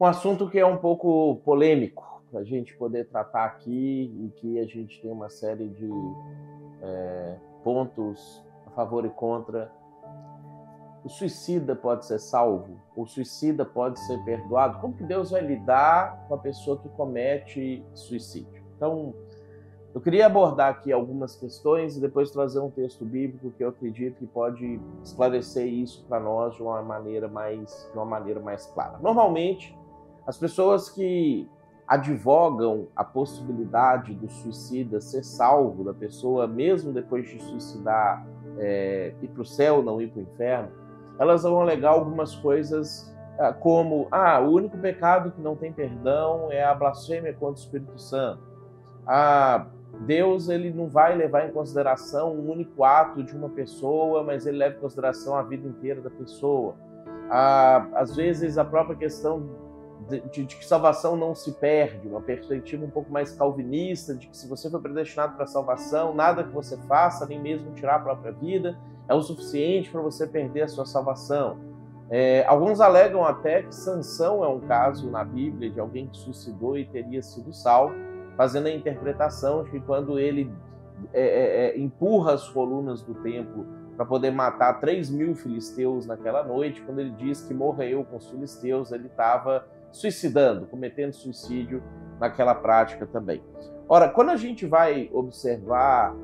Um assunto que é um pouco polêmico para a gente poder tratar aqui e que a gente tem uma série de pontos a favor e contra. O suicida pode ser salvo? O suicida pode ser perdoado? Como que Deus vai lidar com a pessoa que comete suicídio? Então, eu queria abordar aqui algumas questões e depois trazer um texto bíblico que eu acredito que pode esclarecer isso para nós de uma maneira mais clara. Normalmente, as pessoas que advogam a possibilidade do suicida ser salvo, da pessoa, mesmo depois de suicidar, ir para o céu, não ir para o inferno, elas vão alegar algumas coisas como o único pecado que não tem perdão é a blasfêmia contra o Espírito Santo. Deus ele não vai levar em consideração um único ato de uma pessoa, mas ele leva em consideração a vida inteira da pessoa. Às vezes a própria questão de que salvação não se perde, uma perspectiva um pouco mais calvinista, de que se você foi predestinado para a salvação, nada que você faça, nem mesmo tirar a própria vida, é o suficiente para você perder a sua salvação. Alguns alegam até que Sansão é um caso na Bíblia de alguém que suicidou e teria sido salvo, fazendo a interpretação de que quando ele empurra as colunas do templo para poder matar 3.000 filisteus naquela noite, quando ele diz que morreu com os filisteus, ele estava suicidando, cometendo suicídio naquela prática também. Ora, quando a gente vai observar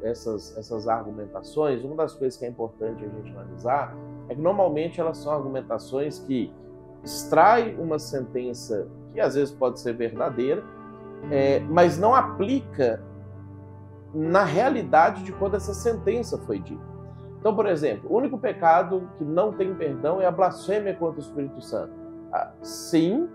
essas argumentações, uma das coisas que é importante a gente analisar é que normalmente elas são argumentações que extraem uma sentença que às vezes pode ser verdadeira, mas não aplica na realidade de quando essa sentença foi dita. Então, por exemplo, o único pecado que não tem perdão é a blasfêmia contra o Espírito Santo. Sim,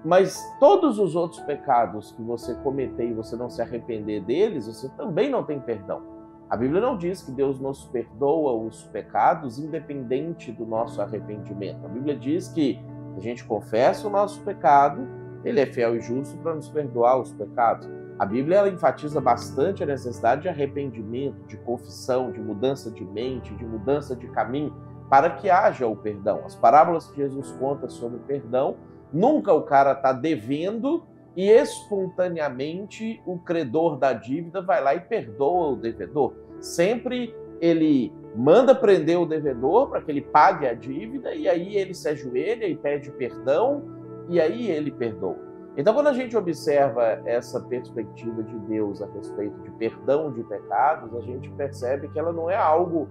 mas todos os outros pecados que você cometer e você não se arrepender deles, você também não tem perdão. A Bíblia não diz que Deus nos perdoa os pecados independente do nosso arrependimento. A Bíblia diz que a gente confessa o nosso pecado, ele é fiel e justo para nos perdoar os pecados. A Bíblia ela enfatiza bastante a necessidade de arrependimento, de confissão, de mudança de mente, de mudança de caminho, para que haja o perdão. As parábolas que Jesus conta sobre perdão, nunca o cara está devendo e espontaneamente o credor da dívida vai lá e perdoa o devedor. Sempre ele manda prender o devedor para que ele pague a dívida e aí ele se ajoelha e pede perdão e aí ele perdoa. Então, quando a gente observa essa perspectiva de Deus a respeito de perdão de pecados, a gente percebe que ela não é algo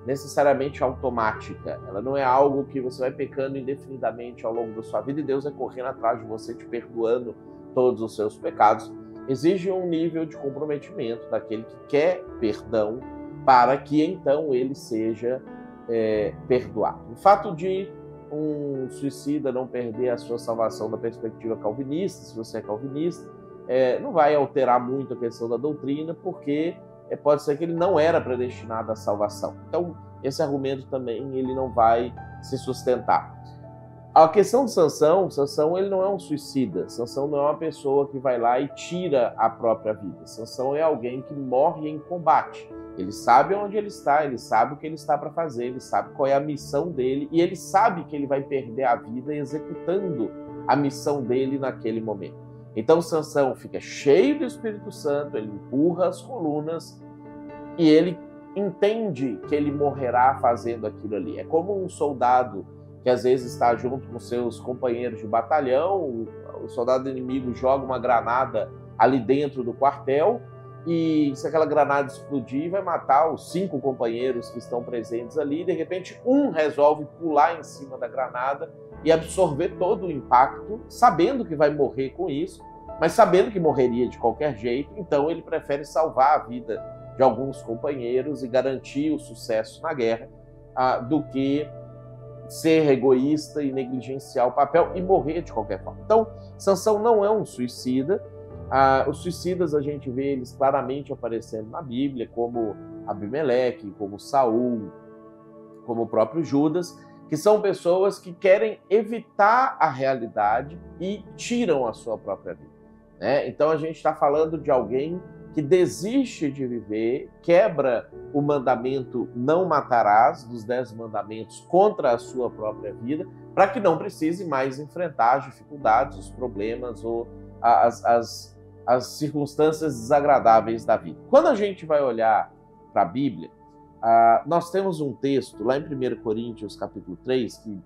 necessariamente automática. Ela não é algo que você vai pecando indefinidamente ao longo da sua vida e Deus vai correndo atrás de você, te perdoando todos os seus pecados. Exige um nível de comprometimento daquele que quer perdão para que então ele seja perdoado. O fato de um suicida não perder a sua salvação da perspectiva calvinista, se você é calvinista, não vai alterar muito a questão da doutrina, porque pode ser que ele não era predestinado à salvação. Então, esse argumento também ele não vai se sustentar. A questão de Sansão ele não é um suicida. Sansão não é uma pessoa que vai lá e tira a própria vida. Sansão é alguém que morre em combate. Ele sabe onde ele está, ele sabe o que ele está para fazer, ele sabe qual é a missão dele e ele sabe que ele vai perder a vida executando a missão dele naquele momento. Então Sansão fica cheio do Espírito Santo, ele empurra as colunas e ele entende que ele morrerá fazendo aquilo ali. É como um soldado que às vezes está junto com seus companheiros de batalhão, o soldado inimigo joga uma granada ali dentro do quartel e se aquela granada explodir vai matar os 5 companheiros que estão presentes ali, e de repente um resolve pular em cima da granada e absorver todo o impacto, sabendo que vai morrer com isso, mas sabendo que morreria de qualquer jeito, então ele prefere salvar a vida de alguns companheiros e garantir o sucesso na guerra, do que ser egoísta e negligenciar o papel e morrer de qualquer forma. Então, Sansão não é um suicida. Os suicidas a gente vê eles claramente aparecendo na Bíblia, como Abimeleque, como Saul, como o próprio Judas, que são pessoas que querem evitar a realidade e tiram a sua própria vida. Então a gente está falando de alguém que desiste de viver, quebra o mandamento não matarás, dos 10 mandamentos, contra a sua própria vida, para que não precise mais enfrentar as dificuldades, os problemas ou as circunstâncias desagradáveis da vida. Quando a gente vai olhar para a Bíblia, nós temos um texto lá em 1 Coríntios capítulo 3, que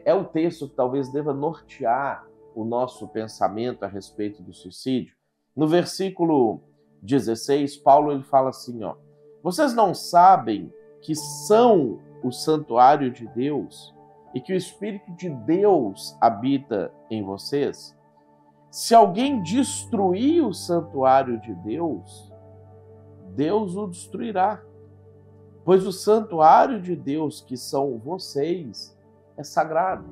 é o texto que talvez deva nortear o nosso pensamento a respeito do suicídio. No versículo 16, Paulo ele fala assim, ó: vocês não sabem que são o santuário de Deus e que o Espírito de Deus habita em vocês? Se alguém destruir o santuário de Deus, Deus o destruirá. Pois o santuário de Deus, que são vocês, é sagrado.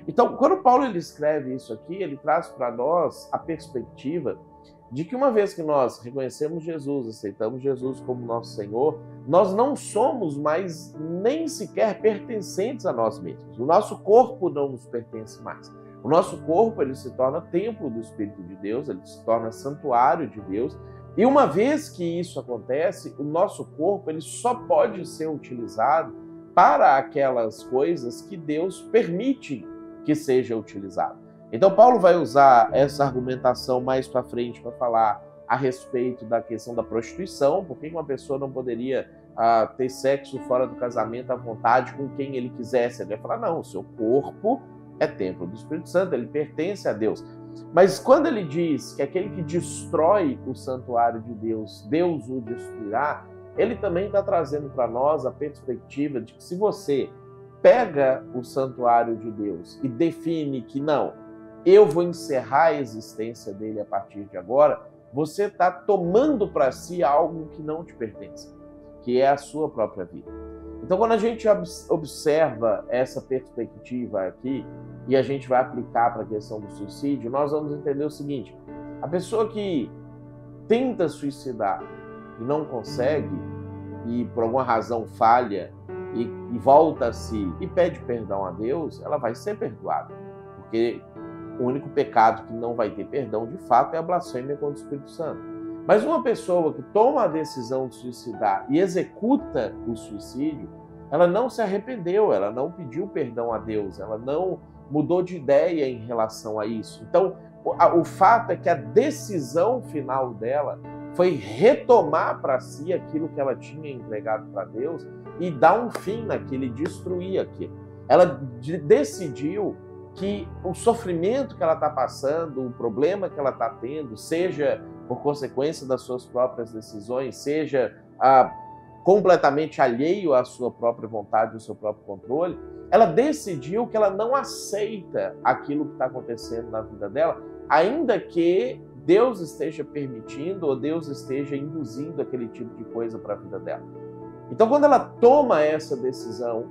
Então, quando Paulo ele escreve isso aqui, ele traz para nós a perspectiva de que uma vez que nós reconhecemos Jesus, aceitamos Jesus como nosso Senhor, nós não somos mais nem sequer pertencentes a nós mesmos. O nosso corpo não nos pertence mais. O nosso corpo ele se torna templo do Espírito de Deus, ele se torna santuário de Deus. E uma vez que isso acontece, o nosso corpo ele só pode ser utilizado para aquelas coisas que Deus permite que seja utilizado. Então Paulo vai usar essa argumentação mais para frente para falar a respeito da questão da prostituição, porque uma pessoa não poderia ter sexo fora do casamento à vontade com quem ele quisesse. Ele vai falar, não, o seu corpo é templo do Espírito Santo, ele pertence a Deus. Mas quando ele diz que aquele que destrói o santuário de Deus, Deus o destruirá, ele também está trazendo para nós a perspectiva de que se você pega o santuário de Deus e define que não, eu vou encerrar a existência dele a partir de agora, você está tomando para si algo que não te pertence, que é a sua própria vida. Então, quando a gente observa essa perspectiva aqui e a gente vai aplicar para a questão do suicídio, nós vamos entender o seguinte: a pessoa que tenta suicidar e não consegue, e por alguma razão falha e volta a si e pede perdão a Deus, ela vai ser perdoada, porque o único pecado que não vai ter perdão de fato é a blasfêmia contra o Espírito Santo. Mas uma pessoa que toma a decisão de suicidar e executa o suicídio, ela não se arrependeu, ela não pediu perdão a Deus, ela não mudou de ideia em relação a isso. Então, o fato é que a decisão final dela foi retomar para si aquilo que ela tinha entregado para Deus e dar um fim naquilo e destruir aquilo. Ela decidiu que o sofrimento que ela está passando, o problema que ela está tendo, seja por consequência das suas próprias decisões, seja completamente alheio à sua própria vontade, ao seu próprio controle, ela decidiu que ela não aceita aquilo que está acontecendo na vida dela, ainda que Deus esteja permitindo ou Deus esteja induzindo aquele tipo de coisa para a vida dela. Então, quando ela toma essa decisão,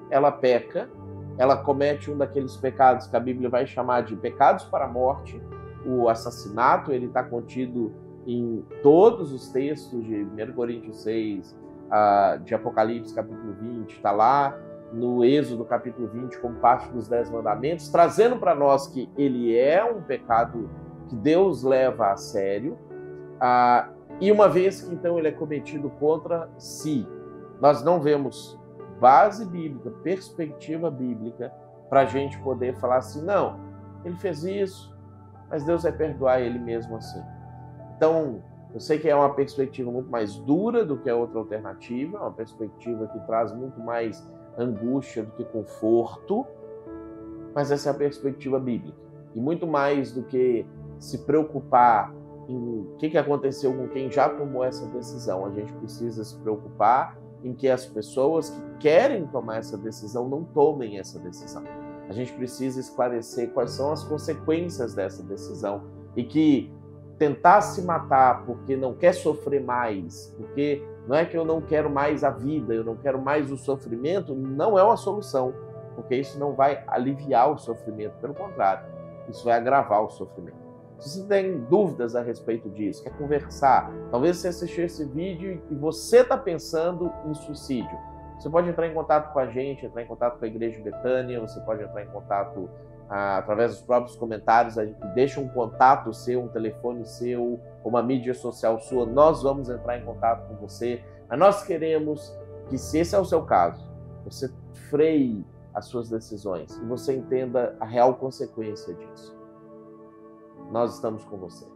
ela peca, ela comete um daqueles pecados que a Bíblia vai chamar de pecados para a morte. O assassinato, ele está contido em todos os textos de 1 Coríntios 6, de Apocalipse capítulo 20, está lá no Êxodo capítulo 20 como parte dos 10 mandamentos, trazendo para nós que ele é um pecado que Deus leva a sério, e uma vez que então ele é cometido contra si, nós não vemos base bíblica, perspectiva bíblica, para a gente poder falar assim, não, ele fez isso, mas Deus vai perdoar ele mesmo assim. Então, eu sei que é uma perspectiva muito mais dura do que a outra alternativa, uma perspectiva que traz muito mais angústia do que conforto, mas essa é a perspectiva bíblica. E muito mais do que se preocupar em o que aconteceu com quem já tomou essa decisão, a gente precisa se preocupar em que as pessoas que querem tomar essa decisão não tomem essa decisão. A gente precisa esclarecer quais são as consequências dessa decisão e que tentar se matar porque não quer sofrer mais, porque não é que eu não quero mais a vida, eu não quero mais o sofrimento, não é uma solução, porque isso não vai aliviar o sofrimento, pelo contrário, isso vai agravar o sofrimento. Se você tem dúvidas a respeito disso, quer conversar, talvez você assistiu esse vídeo e você está pensando em suicídio, você pode entrar em contato com a gente, entrar em contato com a Igreja de Betânia, você pode entrar em contato através dos próprios comentários, a gente deixa um contato seu, um telefone seu, uma mídia social sua, nós vamos entrar em contato com você. Mas nós queremos que, se esse é o seu caso, você freie as suas decisões e você entenda a real consequência disso. Nós estamos com você.